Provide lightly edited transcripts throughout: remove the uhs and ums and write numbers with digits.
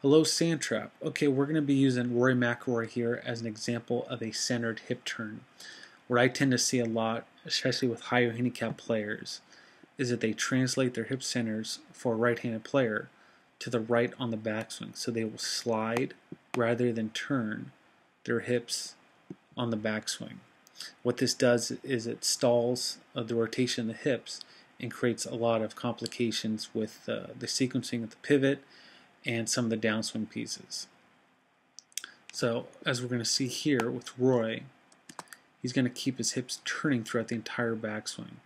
Hello Sandtrap. Okay, we're going to be using Rory McIlroy here as an example of a centered hip turn. What I tend to see a lot, especially with higher handicap players, is that they translate their hip centers for a right-handed player to the right on the backswing. So they will slide rather than turn their hips on the backswing. What this does is it stalls the rotation of the hips and creates a lot of complications with the sequencing of the pivot and some of the downswing pieces. So as we're going to see here with Roy, he's going to keep his hips turning throughout the entire backswing.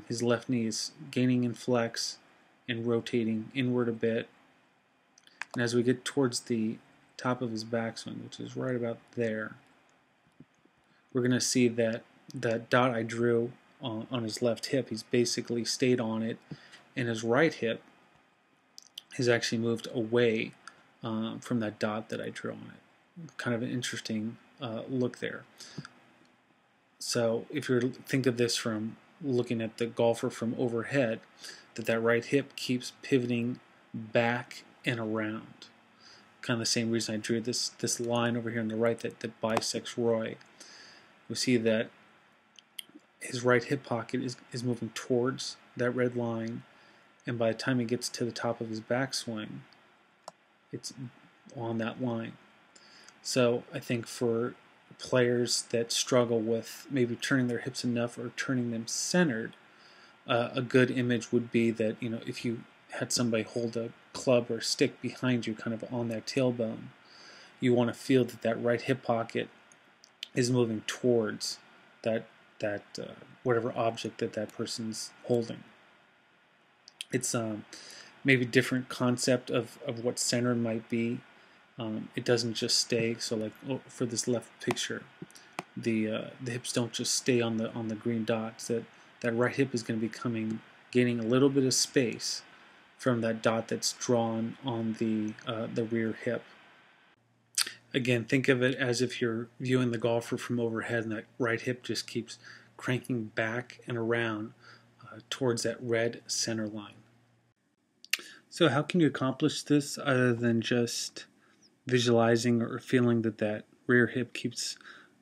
His left knee is gaining in flex and rotating inward a bit. And as we get towards the top of his backswing, which is right about there, we're going to see that that dot I drew on his left hip, he's basically stayed on it, and his right hip has actually moved away from that dot that I drew on it. Kind of an interesting look there. So if you think of this from looking at the golfer from overhead, that right hip keeps pivoting back and around. Kind of the same reason I drew this line over here on the right that bisects Roy. We see that his right hip pocket is moving towards that red line, and by the time he gets to the top of his backswing, it's on that line. So I think for players that struggle with maybe turning their hips enough or turning them centered, a good image would be that, you know, if you had somebody hold a club or stick behind you kind of on that tailbone, you want to feel that right hip pocket is moving towards that whatever object that person's holding. It's maybe different concept of what center might be. It doesn't just stay. So like for this left picture, the hips don't just stay on the green dots. That right hip is going to be gaining a little bit of space from that dot that's drawn on the rear hip. Again, think of it as if you're viewing the golfer from overhead, and that right hip just keeps cranking back and around towards that red center line. So how can you accomplish this other than just visualizing or feeling that rear hip keeps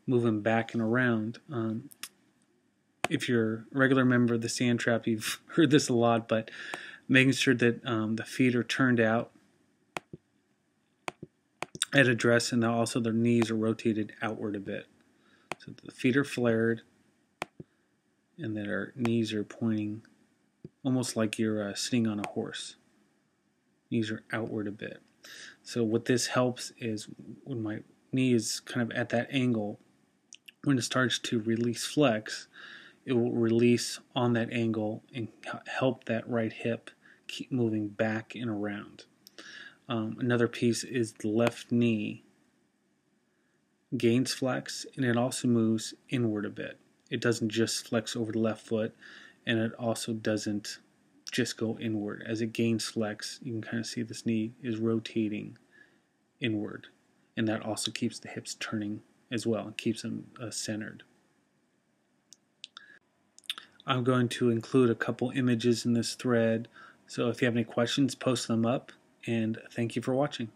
moving back and around? If you're a regular member of the Sandtrap, you've heard this a lot, but making sure that the feet are turned out at address, and also their knees are rotated outward a bit. So the feet are flared, and that our knees are pointing almost like you're sitting on a horse. Knees are outward a bit. So what this helps is when my knee is kind of at that angle, when it starts to release flex, it will release on that angle and help that right hip keep moving back and around. Another piece is the left knee gains flex, and it also moves inward a bit. It doesn't just flex over the left foot, and it also doesn't just go inward. As it gains flex, you can kind of see this knee is rotating inward, and that also keeps the hips turning as well and keeps them centered. I'm going to include a couple images in this thread, so if you have any questions, post them up, and thank you for watching.